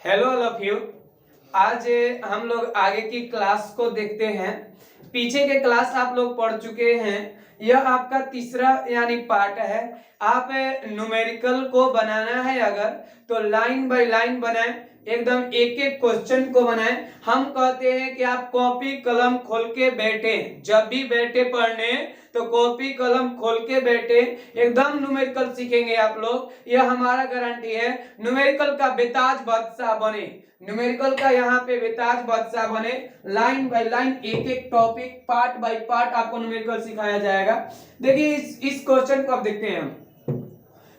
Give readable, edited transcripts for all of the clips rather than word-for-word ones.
Hello all of you. आज हम लोग आगे की क्लास को देखते हैं। पीछे के क्लास आप लोग पढ़ चुके हैं। यह आपका तीसरा यानी पार्ट है। आप न्यूमेरिकल को बनाना है अगर तो लाइन बाय लाइन बनाएं, एकदम एक एक क्वेश्चन को बनाएं। हम कहते हैं कि आप कॉपी कलम खोल के बैठे, जब भी बैठे पढ़ने तो कॉपी कलम खोल के बैठे, एकदम न्यूमेरिकल सीखेंगे आप लोग। यह हमारा गारंटी है। न्यूमेरिकल का बेताज बादशाह बने, न्यूमेरिकल का यहाँ पे बेताज बादशाह बने। लाइन बाय लाइन एक एक टॉपिक पार्ट बाय पार्ट आपको न्यूमेरिकल सिखाया जाएगा। देखिए इस क्वेश्चन को अब देखते हैं हम।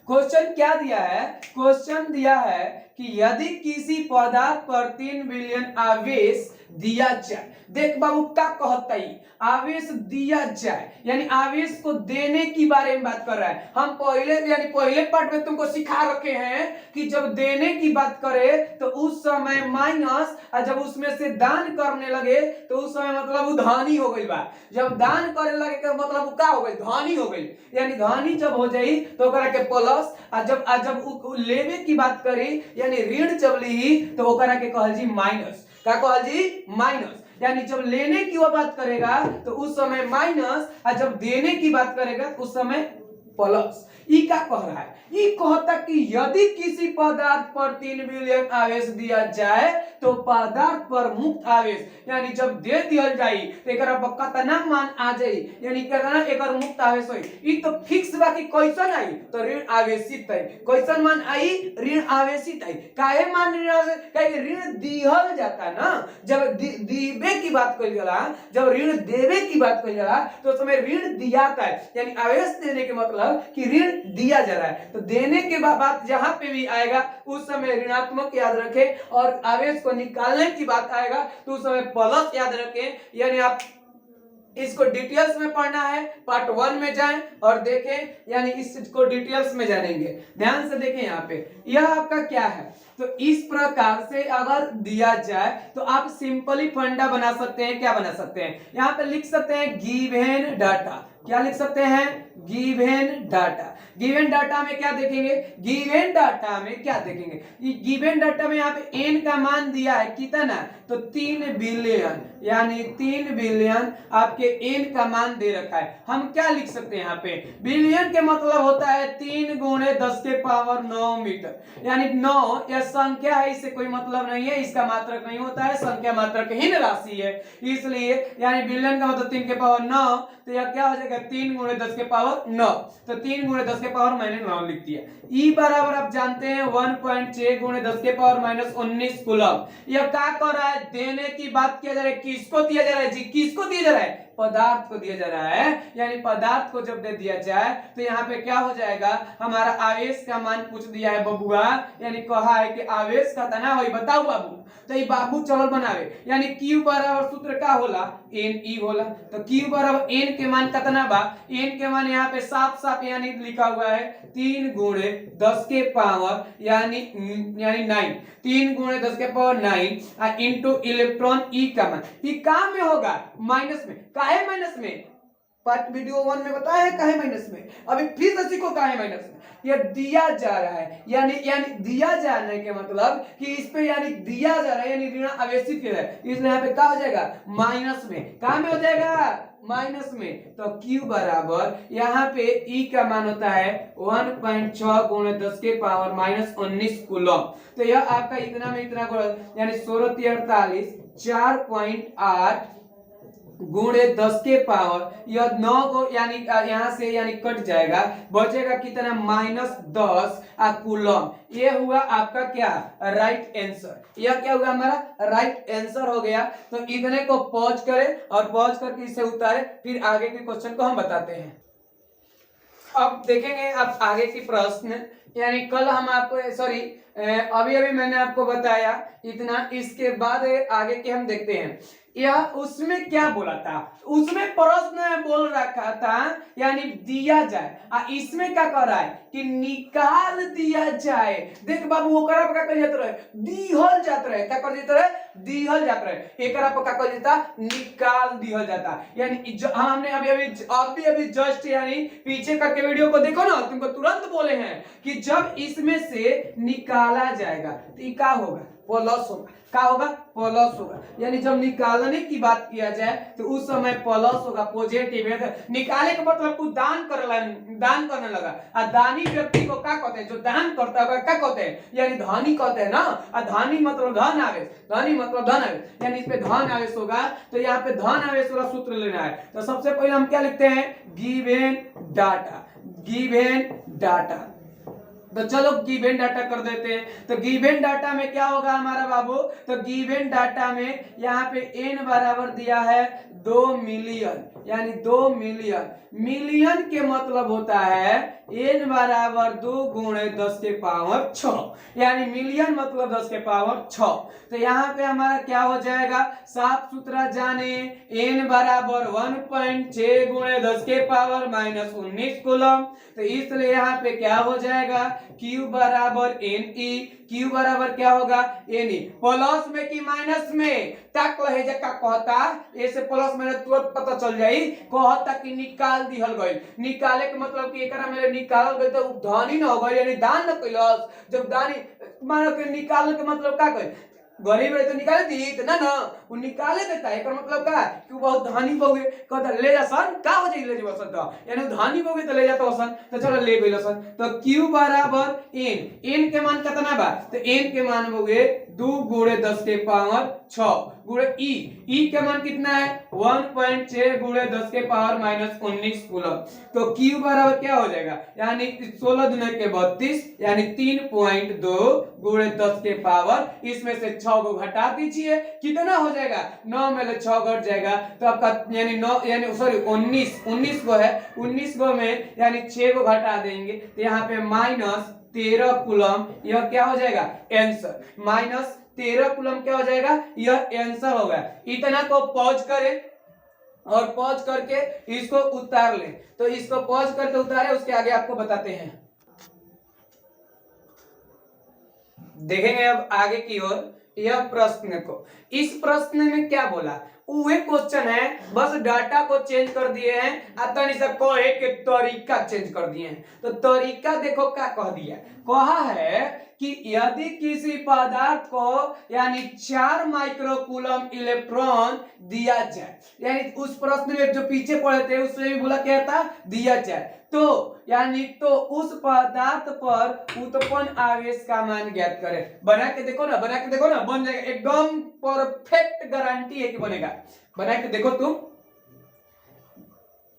क्वेश्चन क्या दिया है? क्वेश्चन दिया है कि यदि किसी पदार्थ पर 3 बिलियन आवेश दिया जाए, देख बाबू क्या कहता है, आवेश दिया जाए यानी आवेश को देने की बारे में बात कर रहा है। हम पहले पार्ट में तुमको सिखा रखे हैं कि जब देने की बात करे तो उस समय माइनस, और जब उसमें से दान करने लगे तो उस समय मतलब वो धनी हो गई बा। जब दान करे लगे तो मतलब क्या हो गई? धनी हो गई। यानी धनी जब हो जाई तो ओकरा के प्लस, और जब लेवे की बात करी यानी ऋण जब ली तो ओकरा के कहल जी माइनस। क्या कहल जी? माइनस। यानी जब लेने की वो बात करेगा तो उस समय माइनस, और जब देने की बात करेगा तो उस समय प्लस। ये क्या कह रहा है? ये कहता कि यदि किसी पदार्थ पर 3 बिलियन आवेश दिया जाए तो पदार्थ पर मुक्त आवेश यानी जब दे दिया जाए तो एकरा पर कितना मान आ जाए, यानी कितना एकर मुक्त आवेश होई। ये तो फिक्स बा कि कैसन आई तो ऋण आवेशित है। कैसन मान आई? ऋण आवेशित है। काहे मान ऋण आवेश? काहे ऋण दिहल जाता ना। जब दीबे की बात कइल जाला, जब ऋण देवे की बात कइल जाला तो उस समय ऋण दियाता है, यानी आवेश देने के मतलब कि ऋण दिया जा रहा है। तो देने के बाद जहां पे भी आएगा उस समय ऋणात्मक याद रखें, और आवेश को निकालने की बात आएगा तो उस समय प्लस याद रखें। यानी आप इसको डिटेल्स में पढ़ना है, पार्ट 1 में जाएं और देखें, यानी इसको डिटेल्स में जानेंगे। ध्यान से देखें यहाँ पे यह आपका क्या है। तो इस प्रकार से अगर दिया जाए तो आप सिंपली फंडा बना सकते हैं। क्या बना सकते हैं? यहाँ पे लिख सकते हैं गिवन डाटा। क्या लिख सकते हैं? Given data. गिवन डाटा में क्या देखेंगे? गिवन डाटा में क्या देखेंगे? गिवन डाटा में यहाँ पे n का मान दिया है कितना? तो 3 बिलियन, यानी 3 बिलियन आपके n का मान दे रखा है। हम क्या लिख सकते हैं यहाँ पे? बिलियन के मतलब होता है 3 गुणे 10 के पावर 9 मीटर, यानी 9 यह संख्या है, इससे कोई मतलब नहीं है, इसका मात्रक नहीं होता है, संख्या मात्रकहीन राशि है इसलिए, यानी बिलियन का मतलब 3 के पावर 9, तो यह क्या हो जाएगा? 3 गुणे 10 के पावर 9। तो 3 गुणे 10 के पावर मैंने 9 लिख दिया। ई बराबर आप जानते हैं 1.6 गुणे 10 के पावर -19 कूलम। यह क्या कर रहा है? देने की बात किया जा रहा है। किसको दिया जा रहा है जी? किसको दिया जा रहा है? पदार्थ को दिया जा रहा है। यानी पदार्थ को जब दे दिया जाए तो यहाँ पे क्या हो जाएगा? हमारा आवेश का मान पूछ दिया है बबुआ, यानी कहा है कि आवेश का तना होई, बताओ बाबू। तो ये बाबू चवल बनावे, यानी Q बराबर सूत्र का होला Ne होला। तो Q बराबर n के मान कितना बा? n के मान यहाँ पे साफ साफ यानी लिखा हुआ है 3 गुणे 10 के पावर यानी 9, 3 गुणे 10 के पावर 9 इंटू इलेक्ट्रॉन E का मान। ये काम में होगा माइनस में। काहे माइनस में? पार्ट वीडियो 1 में बताया है काहे माइनस में। अभी फिर से सीखो काहे माइनस में। यह दिया जा रहा है, यानी दिया जाने के मतलब कि इस पे यानी दिया जा रहा है, यानी ऋण आवेशित किया है, इसलिए यहाँ पे क्या हो जाएगा? माइनस में। कहाँ में हो जाएगा? माइनस में। तो Q बराबर यहाँ पे E का मान होता है 1.6 गुणे 10 के पावर -19 कूलम। तो यह आपका इतना में इतना यानी 16 4.8 गुणे 10 के पावर यह 9 को यानी यहाँ से यानी कट जाएगा, बचेगा कितना? -10 कूलम। ये हुआ आपका क्या? Right answer. यह क्या हुआ? हमारा राइट आंसर हो गया। तो इतने को पॉज करें और पॉज करके इसे उतारे, फिर आगे के क्वेश्चन को हम बताते हैं। अब देखेंगे आप आगे की प्रश्न, यानी कल हम आपको सॉरी अभी मैंने आपको बताया इतना, इसके बाद आगे के हम देखते हैं। यह उसमें क्या बोला था? उसमें प्रश्न बोल रखा था यानी दिया जाए, इसमें क्या कर रहा है कि निकाल दिया जाए। देख बाबू वो करा का कर जाता रहे, दिहल जाता रहे। क्या कर जाता रहे? दिहल जाता रहे। एकरा पर क्या कर जाता? निकाल दिहल जाता। यानी हमने अभी जस्ट यानी पीछे करके वीडियो को देखो ना, तुमको तुरंत बोले हैं कि जब इसमें से निकाला जाएगा तो क्या होगा? प्लस होगा। क्या होगा? प्लस होगा। यानी जब निकालने की बात किया जाए तो उस समय प्लस होगा, पॉजिटिव है। निकाले का मतलब तू दान करने लगा। और दानी व्यक्ति को क्या कहते हैं? जो दान करता है क्या कहते हैं? यानी धनी कहते हैं ना। और धनी मतलब धन आवेश, धनी मतलब धन आवेश, यानी इस पे धन आवेश होगा। तो यहाँ पे धन आवेश वाला सूत्र लेना है। तो सबसे पहले हम क्या लिखते हैं? Given data, given data. तो चलो गिवन डाटा कर देते हैं। तो गिवन डाटा में क्या होगा हमारा बाबू? तो गिवन डाटा में यहाँ पे n बराबर दिया है 2 मिलियन, यानी 2 मिलियन। मिलियन के मतलब होता है n बराबर 2 गुणे 10 के पावर 6, यानी मिलियन मतलब 10 के पावर 6। तो यहाँ पे हमारा क्या हो जाएगा? साफ सुथरा जाने n बराबर 1.6 गुणे 10 के पावर -19 कूलम। तो इसलिए यहाँ पे क्या हो जाएगा? Q बराबर Ne। Q बराबर क्या होगा? Ne। प्लस में कि माइनस में? तक कहे जा का कहता ऐसे प्लस में तुरंत पता चल जाई। कहता कि निकाल दिहल गई। निकाले के मतलब कि एकरा में निकालल गई तो धनी न हो गई, यानी दान न कइलस। जब दानी मानो कि निकालने के मतलब का कहे? गरीब रहे तो निकाले दी तो ना वो निकाले देता है। मतलब का कि वो बहुत धनी बोगे कहता ले जा सन, का हो जाई ले जा सन। तो यानी धनी बोगे तो ले जाता सन। तो चलो ले गइल सन। तो Q बराबर n के मान कितना बा? तो n के मान बोगे 2 गुणे 10 के पावर 6 गुणे e के मान कितना है? 1.6 गुणे 10 के पावर -19 कूलम। तो Q बराबर क्या हो जाएगा? यानी 16 दुने के 32, यानी 3.2 गुणे 10 के पावर, इसमें से 6 को घटा दीजिए, कितना हो जाएगा? 9 में से 6 घट जाएगा तो आपका यानी 9 यानी सॉरी 19 को है, 19 को में यानी 6 को घटा देंगे तो यहाँ पे -13 कूलम। यह क्या हो जाएगा? आंसर। -13 कूलम क्या हो जाएगा? यह आंसर होगा। इतना को पॉज करें और पॉज करके इसको उतार लें। तो इसको पॉज करके उतारे, उसके आगे आपको बताते हैं। देखेंगे अब आगे की ओर यह प्रश्न को। इस प्रश्न में क्या बोला? वही क्वेश्चन है, बस डाटा को चेंज कर दिए हैं, आता नहीं सब कहे के तरीका चेंज कर दिए हैं। तो तरीका देखो क्या कह दिया। कहा है कि यदि किसी पदार्थ को यानी 4 माइक्रोकूलम इलेक्ट्रॉन दिया जाए, यानी उस प्रश्न में जो पीछे पढ़े थे उसमें भी बोला क्या था? दिया जाए। तो यानी तो उस पदार्थ पर उत्पन्न आवेश का मान ज्ञात करें। बना के देखो ना, बना के देखो ना, बन जाएगा। एकदम परफेक्ट गारंटी है कि बनेगा। बना के देखो तुम,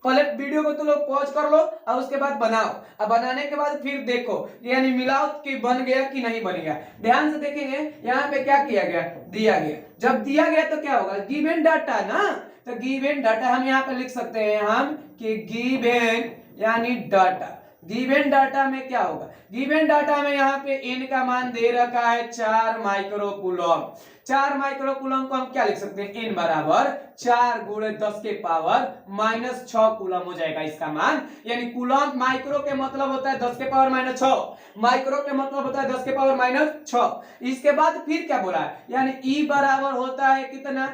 पहले वीडियो को तुम लोग पॉज कर लो और उसके बाद बनाओ। अब बनाने के बाद फिर देखो यानी मिलाओ कि बन गया कि नहीं बन गया। ध्यान से देखेंगे यहाँ पे क्या किया गया? दिया गया। जब दिया गया तो क्या होगा? गिवन डाटा ना। तो गिवन डाटा हम यहाँ पे लिख सकते हैं हम कि गिवन यानी डाटा। गिवन डाटा में क्या होगा? गिवन डाटा में यहाँ पे n का मान दे रखा है 4 माइक्रोकूलम। 4 माइक्रोकूलम को हम क्या लिख सकते हैं? n बराबर 4 गुणे 10 के पावर -6 कूलम हो जाएगा इसका मान। यानी कूलम माइक्रो के मतलब होता है 10 के पावर -6, माइक्रो के मतलब होता है 10 के पावर -6। इसके बाद फिर क्या बोला है? यानी E बराबर होता है कितना?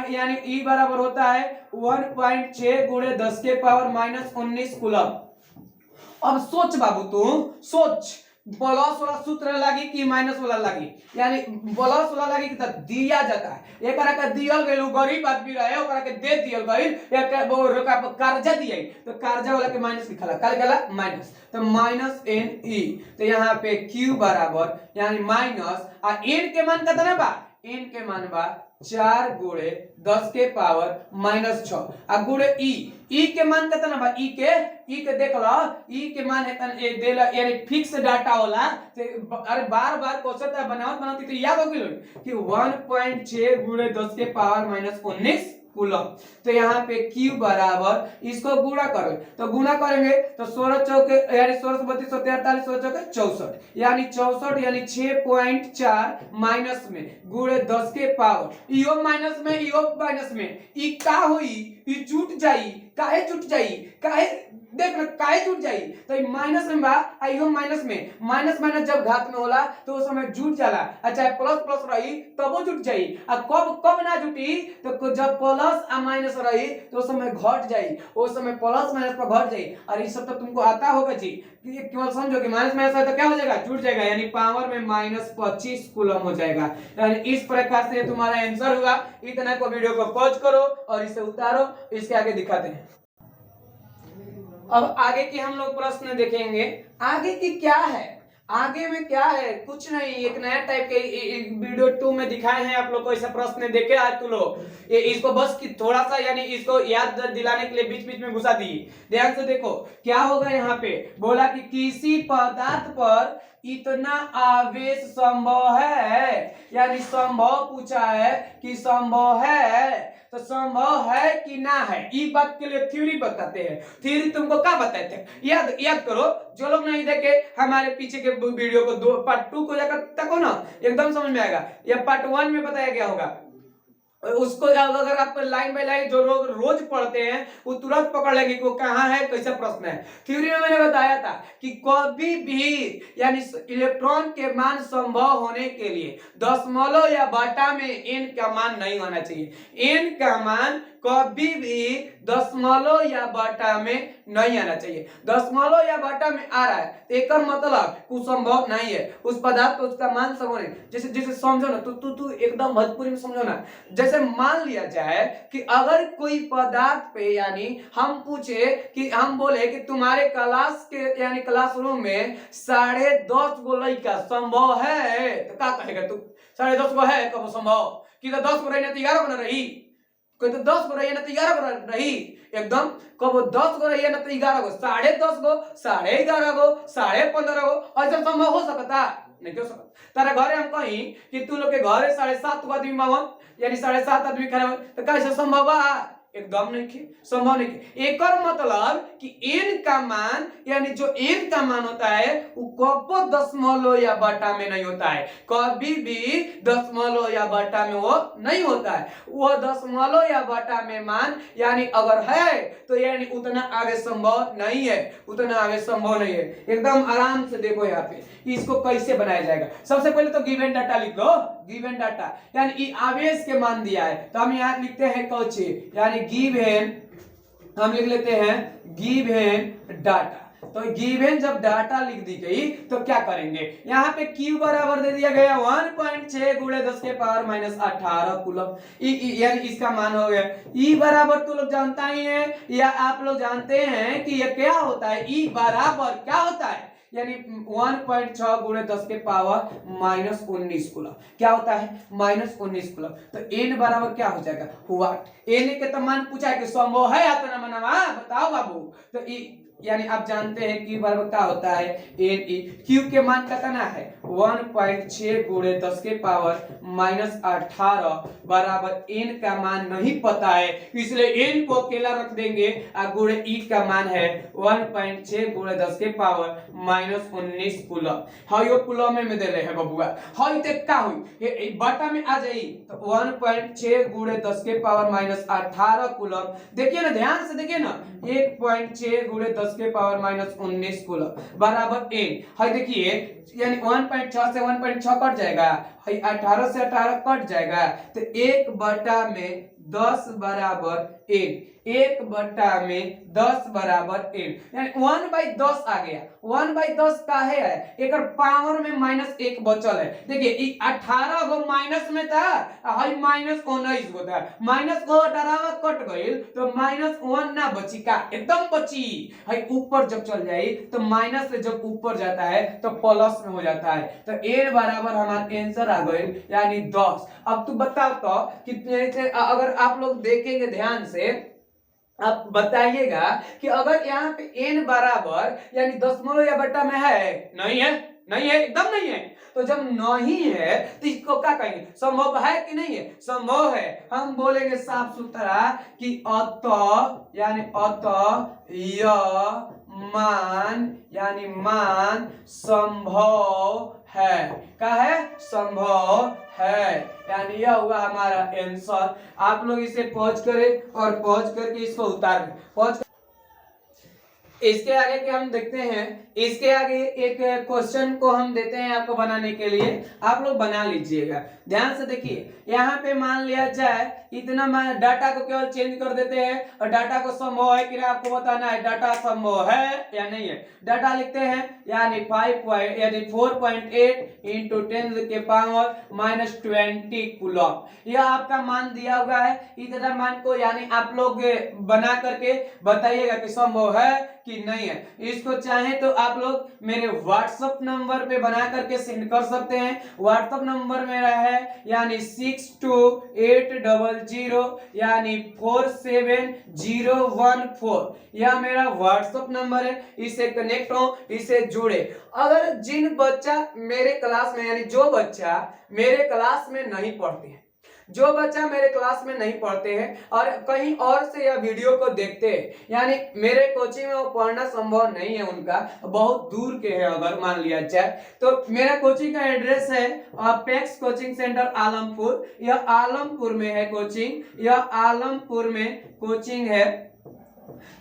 यानी E बराबर होता है 1.6 गुणे 10 के पावर -19 कूलम। अब सोच बाबू, तू सोच, प्लस वाला सूत्र लगी कि माइनस वाला लगी? यानी प्लस वाला लगी कि दिया जाता है। एकरा का दियल गइल, गरीब आदमी रहे ओकरा के दे दियल गइल, एक वो कर्जा दिए तो कर्जा वाला के माइनस लिखला, का लिखला? माइनस। तो -ne। तो यहाँ पे Q बराबर यानी माइनस और n के मान कितना बा? n के मान बा 4 गुणे 10 के पावर -6 और गुणे E के मान कितना बा? E के देख लो, E के मान है देला यानी फिक्स डाटा होला। अरे बार-बार क्वेश्चन बनावत तो याद हो गइल कि 1.6 गुणे 10 के पावर -19 कूलम। तो यहाँ पे Q बराबर इसको गुणा करें तो गुणा करेंगे तो 16 चौके यानी 16 32 43 16 चौके 64, यानी 64 यानी 6.4 माइनस में गुणे 10 के पावर। इहो माइनस में, इहो माइनस में, ई का होई? ई जुट जाई। काहे जुट जाई? काहे देख काहे जुट जाई तो माइनस में बा आइयो माइनस माइनस जब घात में होला तो उस समय जुट जाला। अच्छा प्लस प्लस रही तब वो जुट जाई। अब कब कब ना जुटी तो जब प्लस आ माइनस रही तो उस समय घट जाई, उस समय प्लस माइनस पर घट जाई। और ये सब तो तुमको आता होगा जी कि केवल समझो कि माइनस माइनस है तो क्या हो जाएगा जुट जाएगा, यानी पावर में -25 कूलम हो जाएगा। यानी इस प्रकार से तुम्हारा आंसर हुआ। इतना को वीडियो को पॉज करो और इसे उतारो, इसके आगे दिखाते हैं। अब आगे की हम लोग प्रश्न देखेंगे। आगे की क्या है, आगे में क्या है, कुछ नहीं, एक नया टाइप के वीडियो 2 में दिखाए हैं आप लोग को। ऐसा प्रश्न देखे आज तुम लोग इसको बस कि थोड़ा सा यानी इसको याद दिलाने के लिए बीच बीच में घुसा दिए। ध्यान से देखो क्या होगा। यहाँ पे बोला कि किसी पदार्थ पर इतना आवेश संभव है, यानी संभव पूछा है कि संभव है तो संभव है कि ना है। इस बात के लिए थ्योरी बताते हैं। थ्योरी तुमको क्या बताते हैं याद करो। जो लोग नहीं देखे हमारे पीछे के वीडियो को पार्ट 2 को जाकर तको ना, एकदम समझ में आएगा। या पार्ट 1 में बताया गया होगा, उसको अगर आप लाइन बाय लाइन जो लोग रोज पढ़ते हैं वो तुरंत पकड़ लेंगे कि वो कहाँ है, कैसा प्रश्न है। थ्योरी में मैंने बताया था कि कभी भी यानी इलेक्ट्रॉन के मान संभव होने के लिए दशमलव या बटा में n का मान नहीं होना चाहिए। n का मान कभी भी दशमलव या बटा में नहीं आना चाहिए। दशमलव या बटा में आ रहा है एक मतलब कुछ संभव नहीं है। उस पदार्थ को उसका मान संभव नहीं। जैसे जैसे समझो ना, तू एकदम भोजपुरी में समझो ना। जैसे मान लिया जाए कि अगर कोई पदार्थ पे यानी हम पूछे कि हम बोले कि तुम्हारे क्लास के यानी क्लासरूम में 10.5 गो लड़का संभव है, तो क्या कहेगा तू? 10.5 गो है कब संभव? कि तो 10 गो रही ना 11 गो ना रही, कोई तो 10 गो रही ना 11 गो रही, एकदम कब 10 गो रही ना 11 गो, 10.5 गो, 11.5 गो, 15.5 गो, ऐसा संभव हो सकता नहीं? क्यों सकता? तारा घरे हम कहीं कि तू लोग के घरे 7.5 गो आदमी बावन यानी 7.5 आदमी खड़ा तो कैसे संभव बा? एकदम नहीं संभव नहीं। एक और मतलब कि n का मान यानी जो n का मान होता है वो कभी दशमलव या बटा में नहीं होता है, कभी भी दशमलव या बटा में वो नहीं होता है। वो दशमलव या बटा में मान यानी अगर है तो यानी उतना आगे संभव नहीं है, उतना आगे संभव नहीं है। एकदम आराम से देखो यहाँ पे इसको कैसे बनाया जाएगा। सबसे पहले तो गिवन डाटा लिख लो। गिवन डाटा यानी आवेश के मान दिया है तो हम यहाँ लिखते हैं कौची यानी गिवन, हम लिख लेते हैं गिवन डाटा। तो गिवन जब डाटा लिख दी गई तो क्या करेंगे, यहाँ पे Q बराबर दे दिया गया 1.6 × 10⁻18 कूलम, यानी इसका मान हो गया। E बराबर तो लोग जानता ही है या आप लोग जानते हैं कि यह क्या होता है। E बराबर क्या होता है यानी 1.6 × 10⁻19 कूलम क्या होता है -19 कूलम। तो n बराबर क्या हो जाएगा व्हाट, n के तो मान पूछा है कि संभव है या तो ना मनवा बताओ बाबू। तो यानी आप जानते हैं Q बराबर क्या होता है Ne। Q के मान कितना है 1.6 × 10⁻18 बराबर n का मान नहीं पता है इसलिए n को अकेला रख देंगे और गुणे E का मान है 1.6 × 10⁻19 कूलम। हाइयो कूलम में दे रहे हैं बबुआ। हाई ते का हुई ये बटा में आ जाई तो 1.6 × 10⁻18 कूलम। देखिए ना ध्यान से देखिए ना 1.6 × 10⁻19 कूलम बराबर n। हाई देखिए यानी 1.6 से 1.6 कट जाएगा, हाई 18 से 18 कट जाएगा तो 1/10 बराबर n, 1/10 बराबर n यानी 1/10 आ गया। 1/10 का है एक पावर में -1 बचल है। देखिए 18 गो माइनस में था हाई -19 गो था, माइनस को 18 कट गई तो -1 ना बची का एकदम बची। हाई ऊपर जब चल जाए तो माइनस से जब ऊपर जाता है तो प्लस में हो जाता है। तो n बराबर हमारा आंसर आ गई यानी 10। अब तू बताओ तो कितने, अगर आप लोग देखेंगे ध्यान से आप बताइएगा कि अगर यहाँ पे n बराबर यानी दशमलव या बटा में है नहीं है, नहीं है एकदम नहीं है। तो जब नहीं है तो इसको क्या कहेंगे संभव है कि नहीं है, संभव है। हम बोलेंगे साफ सुथरा कि अतः यानी अतः यह मान यानी मान संभव है। क्या है संभव है यानी यह हुआ हमारा आंसर। आप लोग इसे पॉज करें और पॉज करके इसको उतार दें। पॉज इसके आगे के हम देखते हैं, इसके आगे एक क्वेश्चन को हम देते हैं आपको बनाने के लिए, आप लोग बना लीजिएगा। ध्यान से देखिए, यहाँ पे मान लिया जाए इतना डाटा को केवल चेंज कर देते हैं और डाटा को संभव है कि आपको बताना है डाटा संभव है या नहीं है। डाटा लिखते हैं यानी 4.8 इंटू 10 के पावर -20 कूलम। यह आपका मान दिया हुआ है, इतना मान को यानी आप लोग बना करके बताइएगा कि संभव है कि नहीं है। इसको चाहे तो आप लोग मेरे व्हाट्सएप नंबर पे बना करके सेंड कर सकते हैं। व्हाट्सएप नंबर मेरा है यानी 6280 यानी 47014। यह मेरा व्हाट्सएप नंबर है, इससे कनेक्ट हो, इससे जुड़े। अगर जिन बच्चा मेरे क्लास में यानी जो बच्चा मेरे क्लास में नहीं पढ़ते हैं, जो बच्चा मेरे क्लास में नहीं पढ़ते हैं और कहीं और से यह वीडियो को देखते हैं, यानी मेरे कोचिंग में वो पढ़ना संभव नहीं है, उनका बहुत दूर के है अगर मान लिया जाए, तो मेरा कोचिंग का एड्रेस है अपेक्स कोचिंग सेंटर आलमपुर। यह आलमपुर में है कोचिंग, यह आलमपुर में कोचिंग है।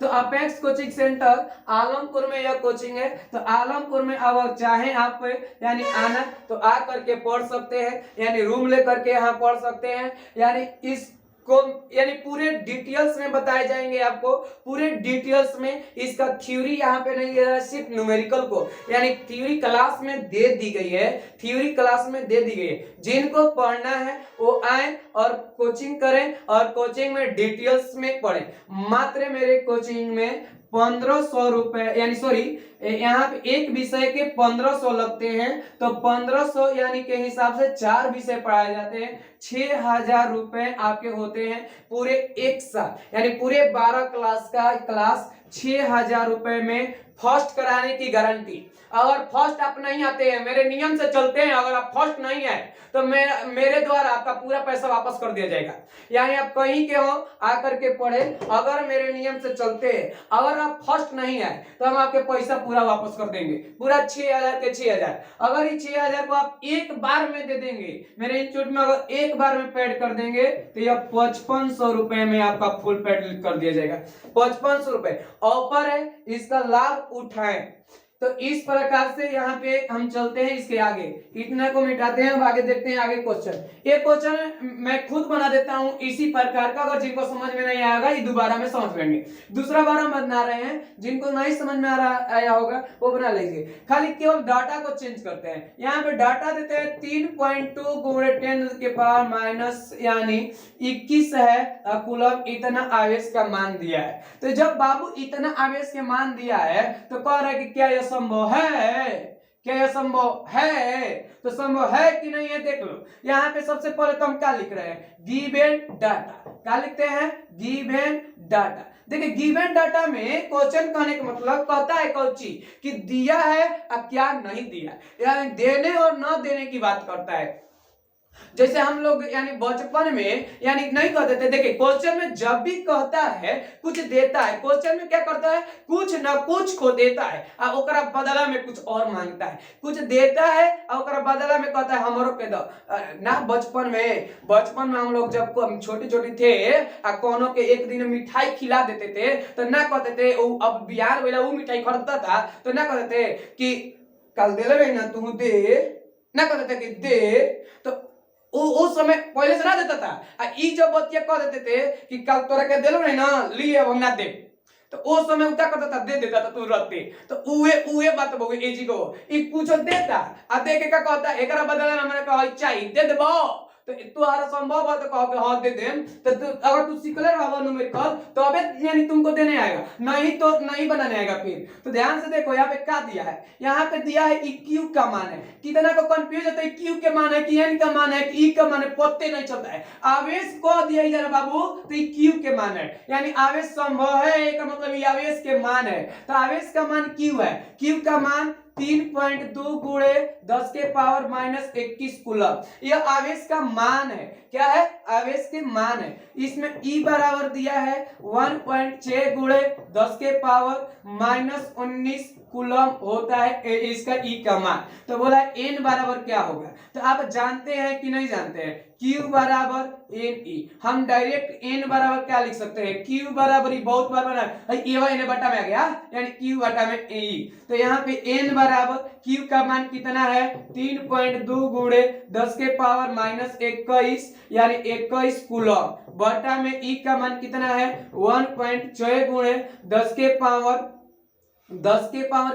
तो अपेक्स कोचिंग सेंटर आलमपुर में यह कोचिंग है। तो आलमपुर में अगर चाहे आप यानी आना तो आ करके पढ़ सकते हैं, यानी रूम लेकर के यहाँ पढ़ सकते हैं। यानी इस को यानी पूरे डिटेल्स में बताए जाएंगे आपको, पूरे डिटेल्स में। इसका थ्योरी यहाँ पे नहीं है, सिर्फ न्यूमेरिकल को यानी थ्योरी क्लास में दे दी गई है, थ्योरी क्लास में दे दी गई है। जिनको पढ़ना है वो आए और कोचिंग करें और कोचिंग में डिटेल्स में पढ़ें। मात्र मेरे कोचिंग में 1500 रुपए यानी सॉरी यहाँ पे एक विषय के 1500 लगते हैं, तो 1500 यानी के हिसाब से 4 विषय पढ़ाए जाते हैं। 6000 रुपए आपके होते हैं पूरे एक साल, यानी पूरे 12 क्लास का क्लास 6000 रुपए में फर्स्ट कराने की गारंटी। अगर फर्स्ट आप नहीं आते हैं, मेरे नियम से चलते हैं, अगर आप फर्स्ट नहीं है तो मेरे द्वारा आपका पूरा पैसा वापस कर दिया जाएगा। यानी आप कहीं के हो आकर के पढ़े, अगर मेरे नियम से चलते हैं, अगर आप फर्स्ट नहीं है तो हम आपके पैसा पूरा वापस कर देंगे, पूरा 6000 के 6000। अगर ये 6000 को आप एक बार में दे देंगे मेरे इंस्टीट्यूट में, अगर एक बार में पेड कर देंगे तो यह 5500 रुपए में आपका फुल पेड कर दिया जाएगा। 5500 रुपए ऑफर है, इसका लाभ उठाएं। तो इस प्रकार से यहाँ पे हम चलते हैं। इसके आगे इतना को मिटाते हैं, अब आगे देखते हैं आगे क्वेश्चन। ये क्वेश्चन मैं खुद बना देता हूँ इसी प्रकार का, अगर जिनको समझ में नहीं आएगा ये दोबारा में समझ लेंगे। दूसरा बार हम बना रहे हैं, जिनको नहीं समझ में आया होगा वो बना लीजिए। खाली केवल डाटा को चेंज करते हैं। यहाँ पे डाटा देते हैं 3.2 गुणे 10 के पावर माइनस यानी 21 है कूलम, इतना आवेश का मान दिया है। तो जब बाबू इतना आवेश के मान दिया है तो कह रहा है कि क्या संभव है, क्या यह संभव है? तो संभव है कि नहीं है देख लो। यहाँ पे सबसे पहले तो हम क्या लिख रहे हैं, गिवन डाटा। क्या लिखते हैं, गिवन डाटा। देखिए गिवन डाटा में क्वेश्चन कहने का मतलब कहता है कोची कि दिया है अब क्या नहीं दिया, यानी देने और न देने की बात करता है। जैसे हम लोग यानी बचपन में यानी नहीं कहते थे, देखिए क्वेश्चन में जब भी कहता है कुछ देता है, क्वेश्चन में क्या करता है, कुछ न कुछ को देता है और ओकरा बदला में कुछ और मांगता है। कुछ देता है और ओकरा बदला में कहता है हमरो के दो ना। बचपन में हम लोग जब छोटे थे कोनो के एक दिन मिठाई खिला देते थे तो ना कहते थे अब बिहार वाला वो मिठाई खरीदता था तो ना कहते थे कि कल दे ले ना तू दे, ना कहते थे कि दे। तो उस समय पहले से ना देता था। ई जब बतिया कह देते थे कि कल तोरा के देलो नहीं ना लिए अब हम ना दे, तो उस समय उता करता था दे देता था तू रखते। तो उहे बात बोगे एजी को ई कुछ देता आ दे के का कहता एकरा बदला में हमरा कह चाहिए दे देबो, तो तुम्हारा संभव है तो कहो कि हाँ दे देम। तो अगर तू सीखले रहो न्यूमेरिकल तो अबे यानी तुमको देने आएगा, नहीं तो नहीं बनाने आएगा फिर। तो ध्यान से देखो यहाँ पे क्या दिया है, यहाँ पे दिया है ई क्यू का मान है। कितना को कंफ्यूज होता है, क्यू के मान है कि एन का मान है कि ई का मान है, पत्ते नहीं चलता है। आवेश को दिया जरा बाबू तो ई क्यू के मान है, यानी आवेश संभव है एक मतलब ये आवेश के मान है। तो आवेश का मान क्यू है, क्यू का मान 3.2 गुणे 10 के पावर माइनस 21 कूलम, यह आवेश का मान है। क्या है, आवेश के मान है। इसमें E बराबर दिया है 1.6 गुणे 10 के पावर माइनस 19 कूलम होता है इसका ई का मान। तो बोला n बराबर क्या होगा, तो आप जानते हैं कि नहीं जानते हैं, Q बराबर एन ई। हम डायरेक्ट n बराबर क्या लिख सकते हैं, Q बराबर ही बहुत बार बना n बटा में आ गया, यानी Q बटा में e। तो यहाँ पे n बराबर Q का मान कितना है 3.2 गुणे 10 के पावर माइनस 21 यानी 21 कूलम बटा में e का मान कितना है 1.6 गुणे 10 के पावर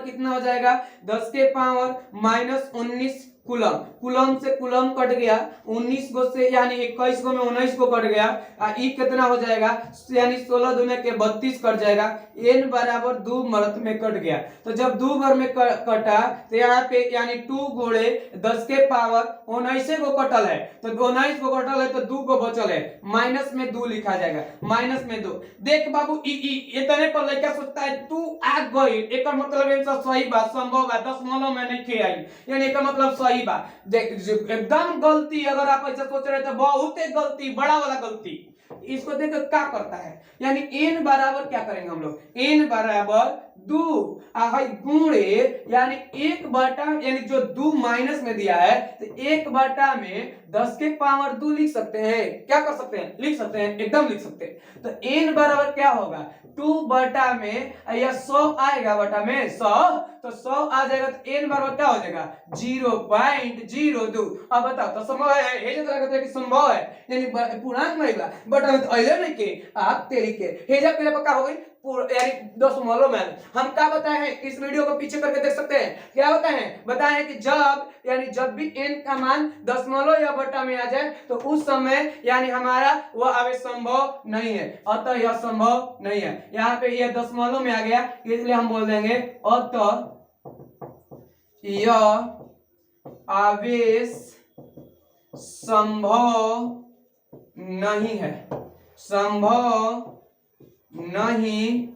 कितना हो जाएगा 10 के पावर माइनस 19 कूलम। कूलम से कूलम कट गया 19 गो से यानी 21 गो में 19 को कट गया, ई कितना हो जाएगा यानी 16 दूने के 32 कट जाएगा, n बराबर 2 मरत में कट गया। तो जब 2 बार में कटा तो यहाँ पे यानी 2 गुणे 10 के पावर 19 को कटल है, तो 19 को कटल है तो 2 को बचल है, माइनस में 2 लिखा जाएगा, माइनस में 2। देख बाबू इतने पर लड़का सोचता है तू आ गई, एक मतलब सही बात संभव है, दशमलव में नहीं आई, यानी एक मतलब सही बात। एकदम गलती, अगर आप ऐसा सोच रहे तो बहुत एक गलती, बड़ा वाला गलती। इसको देखो क्या करता है, यानी n बराबर क्या करेंगे हम लोग, n बराबर 2 गुणे यानी 1 बटा यानी जो 2 माइनस में दिया है तो 1 बटा में 10 के पावर 2 लिख सकते हैं, क्या कर सकते हैं, लिख सकते हैं, एकदम लिख सकते हैं। तो n बराबर क्या होगा 2 बटा में या 100 आएगा बटा में 100, तो 100 आ जाएगा तो n बराबर क्या हो जाएगा 0.02। अब बताओ तो संभव है, हे जो तरह कि संभव है यानी पूर्णांक नहीं बा बटा में तो अइले नहीं के आप तेरी के हेजा पहले पक्का हो गई यानी दशमलव में। हम क्या बताए हैं इस वीडियो को पीछे करके देख सकते हैं, क्या बताए हैं कि जब भी n का मान दशमलव या बटा में आ जाए तो उस समय यानी हमारा वह आवेश संभव नहीं है, अतः यह संभव नहीं है। यहाँ पे यह दशमलव में आ गया इसलिए हम बोल देंगे अतः यह आवेश संभव नहीं है, संभव नहीं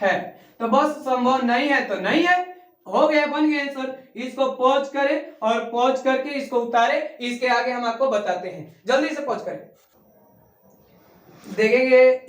है। तो बस संभव नहीं है तो नहीं है, हो गया, बन गया आंसर। इसको पॉज करें और पॉज करके इसको उतारे, इसके आगे हम आपको बताते हैं, जल्दी से पॉज करें। देखेंगे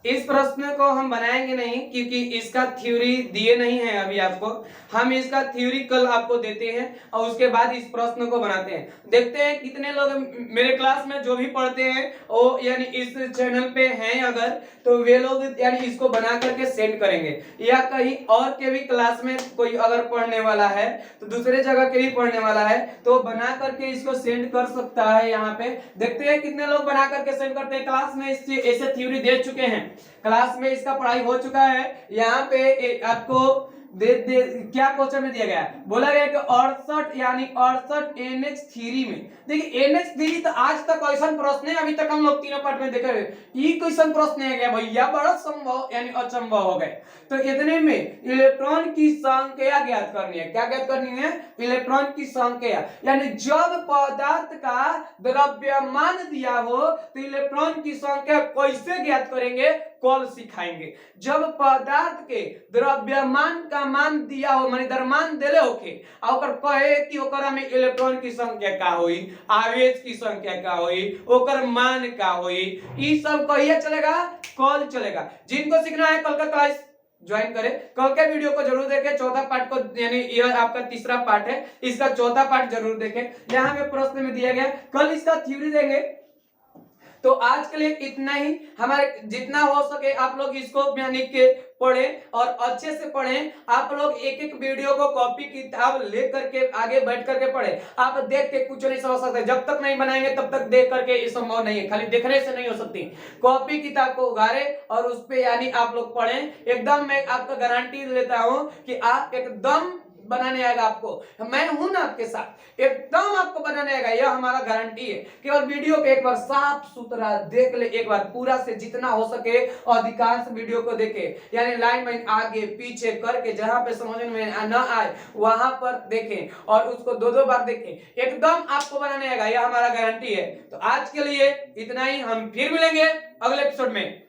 इस प्रश्न को हम बनाएंगे नहीं क्योंकि इसका थ्योरी दिए नहीं है अभी आपको, हम इसका थ्योरी कल आपको देते हैं और उसके बाद इस प्रश्न को बनाते हैं। देखते हैं कितने लोग मेरे क्लास में जो भी पढ़ते हैं वो यानी इस चैनल पे हैं अगर, तो वे लोग यानी इसको बना करके सेंड करेंगे, या कहीं और के भी क्लास में कोई अगर पढ़ने वाला है तो दूसरे जगह के भी पढ़ने वाला है तो बना करके इसको सेंड कर सकता है। यहाँ पे देखते हैं कितने लोग बना करके सेंड करते हैं। क्लास में ऐसे थ्योरी दे चुके हैं, क्लास में इसका पढ़ाई हो चुका है। यहाँ पे आपको क्या क्वेश्चन में दिया गया है, बोला गया कि 68 यानी 68 NH3 में। देखिए NH3 तो आज तक क्वेश्चन प्रश्न है, अभी तक हम लोग तीनों पार्ट में देखे, ये क्वेश्चन प्रश्न है गया भैया, बड़ा संभव यानी अचंभव हो गए। तो इतने में इलेक्ट्रॉन की संख्या ज्ञात करनी है, क्या ज्ञात करनी है, इलेक्ट्रॉन की संख्या, यानी जब पदार्थ का द्रव्यमान दिया हो तो इलेक्ट्रॉन की संख्या कैसे ज्ञात करेंगे कल सिखाएंगे। जब पदार्थ के द्रव्यमान का मान दिया हो माने द्रव्यमान देले होके और कहे कि ओकरा में इलेक्ट्रॉन की संख्या का होई, आवेश की संख्या का होई, ओकर मान का होई, ई सब कहिए चलेगा, कल चलेगा। जिनको सीखना है कल का क्लास ज्वाइन करें, कल के वीडियो को जरूर देखें, चौथा पार्ट को यानी यह आपका तीसरा पार्ट है, इसका चौथा पार्ट जरूर देखें। यहाँ पे प्रश्न में दिया गया, कल इसका थ्योरी देंगे। तो आज के लिए इतना ही, हमारे जितना हो सके आप लोग इसको यानी के पढ़ें और अच्छे से पढ़ें। आप लोग एक एक वीडियो को कॉपी किताब लेकर के आगे बैठ करके पढ़ें। आप देख के कुछ नहीं समझ सकते, जब तक नहीं बनाएंगे तब तक देख करके ये संभव नहीं है, खाली देखने से नहीं हो सकती। कॉपी किताब को उगारे और उस पे यानी आप लोग पढ़ें, एकदम मैं आपका गारंटी लेता हूं कि आप एकदम बनाने आएगा आपको, मैं हूं ना आपके साथ, एकदम आपको बनाने आएगा, यह हमारा गारंटी है। केवल वीडियो को एक बार साफ सुथरा देख ले, एक बार पूरा से जितना हो सके अधिकांश वीडियो को देखे, यानी लाइन में आगे पीछे करके जहां पे समझ में न आए वहां पर देखें और उसको दो बार देखें, एकदम आपको बनाने आएगा, यह हमारा गारंटी है। तो आज के लिए इतना ही, हम फिर मिलेंगे अगले एपिसोड में।